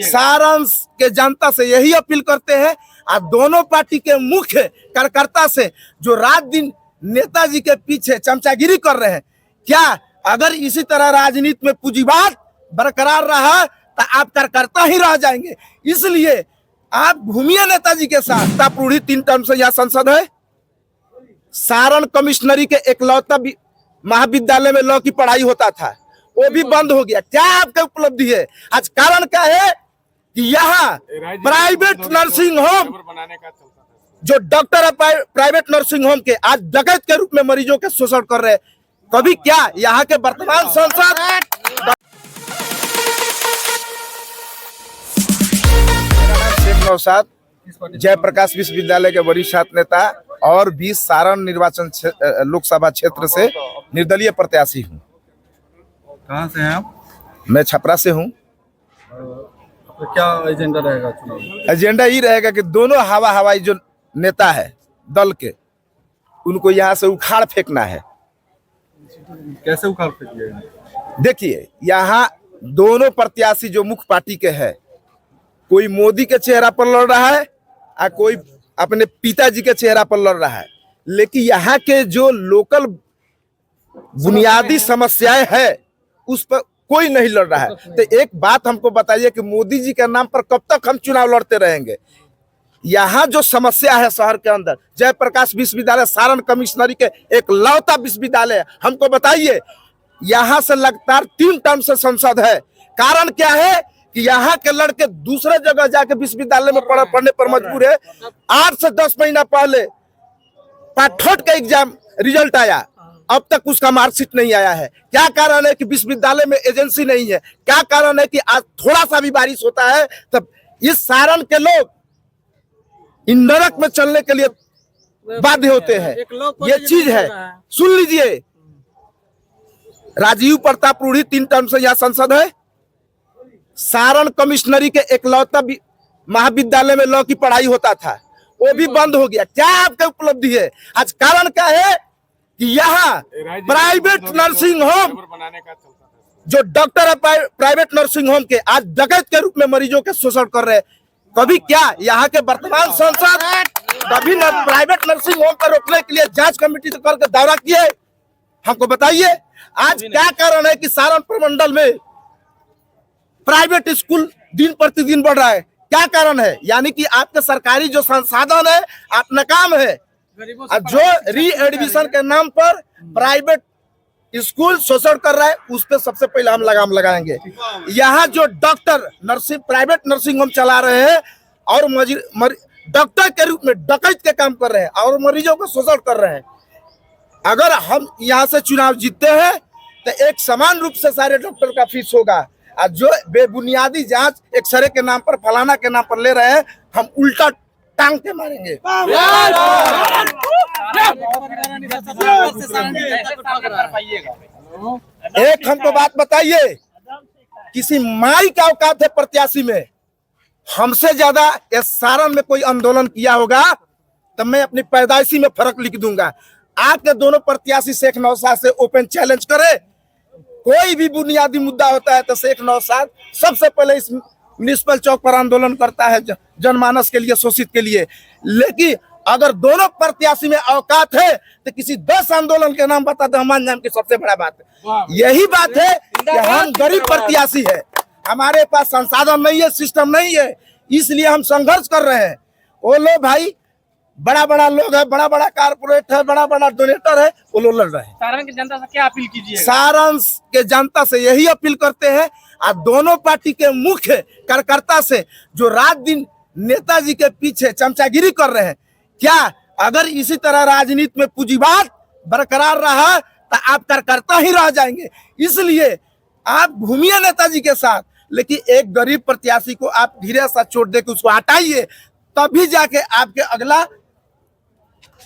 सारण के जनता से यही अपील करते हैं और दोनों पार्टी के मुख्य कार्यकर्ता से जो रात दिन नेताजी के पीछे चमचागिरी कर रहे हैं, क्या अगर इसी तरह राजनीति में पूंजीवाद बरकरार रहा तो आप कार्यकर्ता ही रह जाएंगे। इसलिए आप घूमिए नेताजी के साथ। ताप्रूढ़ी 3 टर्म से यह संसद है। सारण कमिश्नरी के एकलौता महाविद्यालय में लॉ की पढ़ाई होता था, वो भी बंद हो गया। क्या आपका उपलब्धि है? आज कारण क्या है कि यहाँ प्राइवेट नर्सिंग होम जो डॉक्टर है प्राइवेट नर्सिंग होम के आज डकैत के रूप में मरीजों के शोषण कर रहे हैं। कभी क्या यहाँ के वर्तमान सांसद नौशाद जयप्रकाश विश्वविद्यालय के वरिष्ठ छात्र नेता और 20 सारण निर्वाचन लोकसभा क्षेत्र से निर्दलीय प्रत्याशी हूँ। कहाँ से हैं आप? मैं छपरा से हूँ। तो क्या एजेंडा रहेगा चुनाव? एजेंडा ये रहेगा कि दोनों हवाई जो नेता है दल के, उनको यहाँ से उखाड़ फेंकना है। कैसे उखाड़ फेंकिएगा? देखिए, यहाँ दोनों प्रत्याशी जो मुख्य पार्टी के हैं, कोई मोदी के चेहरा पर लड़ रहा है और कोई अपने पिताजी के चेहरा पर लड़ रहा है। लेकिन यहाँ के जो लोकल बुनियादी समस्याएं हैं उस पर कोई नहीं लड़ रहा है। तो एक बात हमको बताइए कि मोदी जी के नाम पर कब तक हम चुनाव लड़ते रहेंगे? यहाँ जो समस्या है शहर के अंदर, जयप्रकाश विश्वविद्यालय सारण कमिश्नरी के एक लौता विश्वविद्यालय है, हमको बताइए। यहाँ से लगातार 3 टर्म से संसद है। कारण क्या है कि यहाँ के लड़के दूसरे जगह जाके विश्वविद्यालय में पढ़ने पर मजबूर है। 8 से 10 महीना पहले पाठोट का एग्जाम रिजल्ट आया, अब तक उसका मार्कशीट नहीं आया है। क्या कारण है कि विश्वविद्यालय में एजेंसी नहीं है? क्या कारण है कि आज थोड़ा सा भी बारिश होता है तब इस सारण के लोग इन नरक में चलने के लिए बाध्य होते हैं? ये चीज है, सुन लीजिए। राजीव प्रताप रूढ़ी 3 टर्म से यहाँ संसद है। सारण कमिश्नरी के एकलौता महाविद्यालय में लॉ की पढ़ाई होता था, वो भी बंद हो गया। क्या आपका उपलब्धि है? आज कारण क्या है कि यहाँ प्राइवेट नर्सिंग होम जो डॉक्टर है प्राइवेट नर्सिंग होम के आज डकैत के रूप में मरीजों के शोषण कर रहे हैं। कभी क्या यहाँ के वर्तमान सांसद कभी प्राइवेट नर्सिंग होम पर रोकने के लिए जांच कमेटी से करके दौरा किए? हमको बताइए। आज क्या कारण है कि सारण प्रमंडल में प्राइवेट स्कूल दिन प्रतिदिन बढ़ रहा है? क्या कारण है? यानी कि आपके सरकारी जो संसाधन है आप नाकाम है। जो री एडमिशन के नाम पर प्राइवेट स्कूल शोषण कर रहा है, उस पर सबसे पहले हम लगाम लगाएंगे। यहाँ जो doctor nursing private nursing home चला रहे हैं और डॉक्टर के रूप में डकैत के काम कर रहे हैं और मरीजों को शोषण कर रहे हैं। अगर हम यहाँ से चुनाव जीतते हैं तो एक समान रूप से सारे डॉक्टर का फीस होगा। और जो बेबुनियादी जांच एक्सरे के नाम पर फलाना के नाम पर ले रहे हैं, हम उल्टा टांग के मारेंगे। एक हमको बात बताइए, किसी माई का औकात है प्रत्याशी में? हमसे ज्यादा इस सारण में कोई आंदोलन किया होगा तब मैं अपनी पैदाइशी में फर्क लिख दूंगा। आपके दोनों प्रत्याशी शेख नौशाद से ओपन चैलेंज करे। कोई भी बुनियादी मुद्दा होता है तो शेख नौशाद सबसे पहले इस म्युनिसिपल चौक पर आंदोलन करता है जनमानस के लिए, शोषित के लिए। लेकिन अगर दोनों प्रत्याशी में औकात है तो किसी 10 आंदोलन के नाम बता दो, हमारे नाम की सबसे बड़ा बात है। यही बात है कि हम गरीब प्रत्याशी है, हमारे पास संसाधन नहीं है, सिस्टम नहीं है, इसलिए हम संघर्ष कर रहे हैं। वो लोग भाई बड़ा बड़ा लोग है, बड़ा बड़ा कारपोरेट है, बड़ा बड़ा डोनेटर है, वो लोग लड़ रहे हैं। सारण की जनता से क्या अपील कीजिए? सारण के जनता से यही अपील करते हैं और दोनों पार्टी के मुख्य कार्यकर्ता से जो रात दिन नेताजी के पीछे चमचागिरी कर रहे हैं, क्या अगर इसी तरह राजनीति में पूंजीवाद बरकरार रहा तो आप कार्यकर्ता ही रह जाएंगे। इसलिए आप घूमिए नेताजी के साथ, लेकिन एक गरीब प्रत्याशी को आप धीरे सा चोट दे के उसको हटाइए, तभी जाके आपके अगला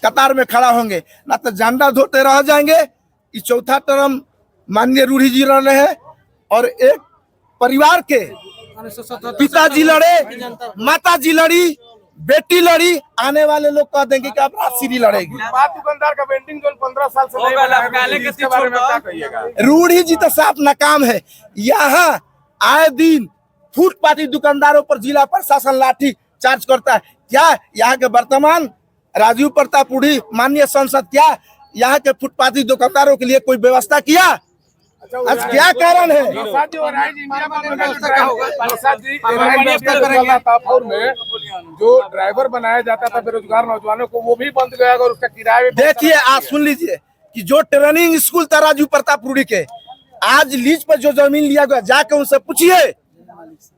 कतार में खड़ा होंगे, ना तो झंडा धोते रह जाएंगे। इस चौथा टर्म माननीय रूढ़ी जी रह रहे हैं और एक परिवार के पिताजी लड़े, माताजी लड़ी, बेटी लड़ी, आने वाले लोग कह देंगे कि अब राशि लड़ेगी। दुकानदार का वेंडिंग जोन 15 साल से नहीं बना है, इसके बारे में क्या कहिएगा? रूढ़ी जी तो साफ नाकाम है। यहाँ आए दिन फुटपाथी दुकानदारों पर जिला प्रशासन लाठी चार्ज करता है। क्या यहाँ के वर्तमान राजीव प्रताप रूढ़ी माननीय सांसद क्या यहाँ के फुटपाथी दुकानदारों के लिए कोई व्यवस्था किया? आज क्या कारण है? प्रसाद जी और राय जी, इंडिया में प्रसाद जी ताफाउर में जो ड्राइवर बनाया जाता था बेरोजगार नौजवानों को, वो भी बंद गया और उसका किराया भी। देखिए, आज सुन लीजिए कि जो ट्रेनिंग स्कूल था राजीव प्रताप रूढ़ी के, आज लीज पर जो जमीन लिया गया, जाके उनसे पूछिए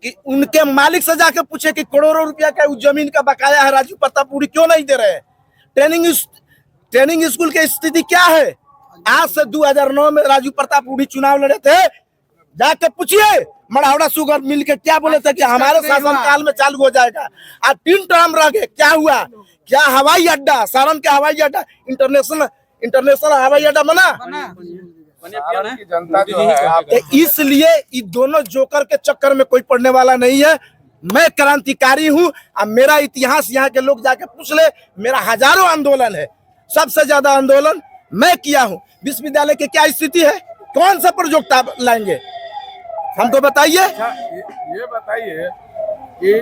कि उनके मालिक से जाके पूछे कि करोड़ों रुपया का उस जमीन का बकाया है, राजीव प्रताप रूढ़ी क्यों नहीं दे रहे हैं? ट्रेनिंग स्कूल की स्थिति क्या है? आज से 2009 में राजीव प्रताप रूढ़ी चुनाव लड़े थे, जाके पूछिए मढ़ौरा शुगर मिल के क्या बोले थे कि हमारे शासन काल में चालू हो जाएगा। आज 3 टर्म रह गए, क्या हुआ? क्या हवाई अड्डा, सारण के हवाई अड्डा इंटरनेशनल हवाई अड्डा बना? की जनता जो है तो इसलिए ये दोनों जोकर के चक्कर में कोई पड़ने वाला नहीं है। मैं क्रांतिकारी हूँ। अब मेरा इतिहास यहाँ के लोग जाके पूछ ले, मेरा हजारों आंदोलन है, सबसे ज्यादा आंदोलन मैं किया हूँ। विश्वविद्यालय की क्या स्थिति है? कौन सा प्रोजेक्ट लाएंगे हमको बताइए। ये बताइए कि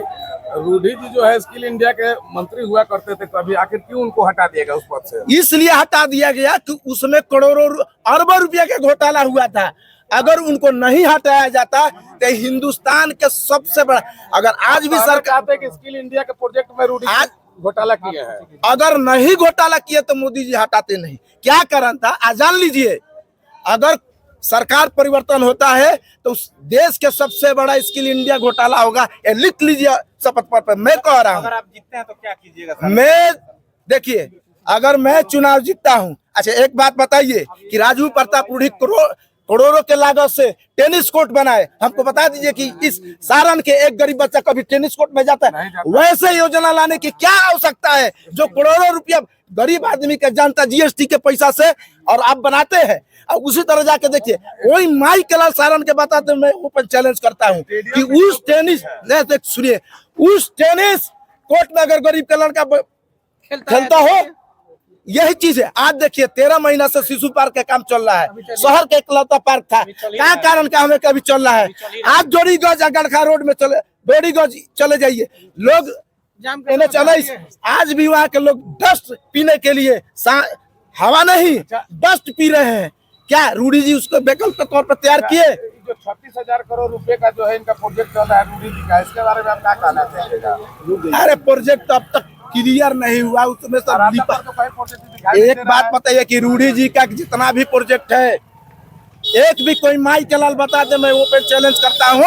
रूढ़ी जी जो है स्किल इंडिया के मंत्री हुआ करते थे, कभी आखिर क्यों उनको हटा दिया गया उस पद से? इसलिए हटा दिया गया कि उसमें करोड़ों अरबों रुपया का घोटाला हुआ था। अगर उनको नहीं हटाया जाता तो हिंदुस्तान के सबसे बड़ा, अगर आज भी सरकार चाहते हैं कि स्किल इंडिया के प्रोजेक्ट में रूढ़ी आज घोटाला किया है, अगर नहीं घोटाला किए तो मोदी जी हटाते नहीं। क्या कारण था आज जान लीजिए। अगर सरकार परिवर्तन होता है तो उस देश के सबसे बड़ा स्किल इंडिया घोटाला होगा, ये लिख लीजिए शपथ पत्र पर। मैं कह रहा हूँ, अगर आप जीतते हैं तो क्या कीजिएगा? मैं देखिए, अगर मैं चुनाव जीतता हूँ, अच्छा एक बात बताइए कि राजीव प्रताप रूढ़ी करोड़ों के लागत से टेनिस कोर्ट बनाए, हमको बता दीजिए कि इस सारण के एक गरीब बच्चा कभी टेनिस कोर्ट में जाता है? वैसे योजना लाने की क्या आवश्यकता है जो करोड़ों रुपया गरीब आदमी का जनता जीएसटी के पैसा से और आप बनाते हैं? और उसी तरह जाके देखिए, वही माई कलाल सारण के बताते, मैं ओपन चैलेंज करता हूँ कि उस टेनिस सुनिए, उस टेनिस कोर्ट में अगर गरीब का लड़का खेलता हो, यही चीज है। आज देखिए 13 महीना से शिशु पार्क का काम चल रहा है, शहर का इकलौता पार्क था, क्या कारण का हमें कभी चल रहा है? आज जोड़ीगंज गड़खा रोड में जोड़ीगंज चले जाइए, लोग NH आज भी वहाँ के लोग डस्ट पीने के लिए हवा नहीं डस्ट पी रहे हैं। क्या रूढ़ी जी उसको विकल्प के तौर पर तैयार किए? जो 36,000 करोड़ रुपए का जो है इनका प्रोजेक्ट चल रहा है रूढ़ी जी का, इसके बारे में आप क्या कहना चाहेंगे? अरे प्रोजेक्ट अब तक क्लियर नहीं हुआ, उसमें सब एक बात बताइए कि रूढ़ी जी का जितना भी प्रोजेक्ट है, एक भी कोई माई के लाल बता दे, मैं ओपन चैलेंज करता हूँ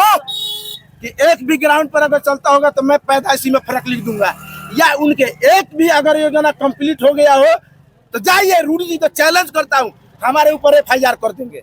कि एक भी ग्राउंड पर अगर चलता होगा तो मैं पैदाइशी में फर्क लिख दूंगा। या उनके एक भी अगर योजना कंप्लीट हो गया हो तो जाइए, रूढ़ी जी को चैलेंज करता हूँ, हमारे ऊपर FIR कर देंगे।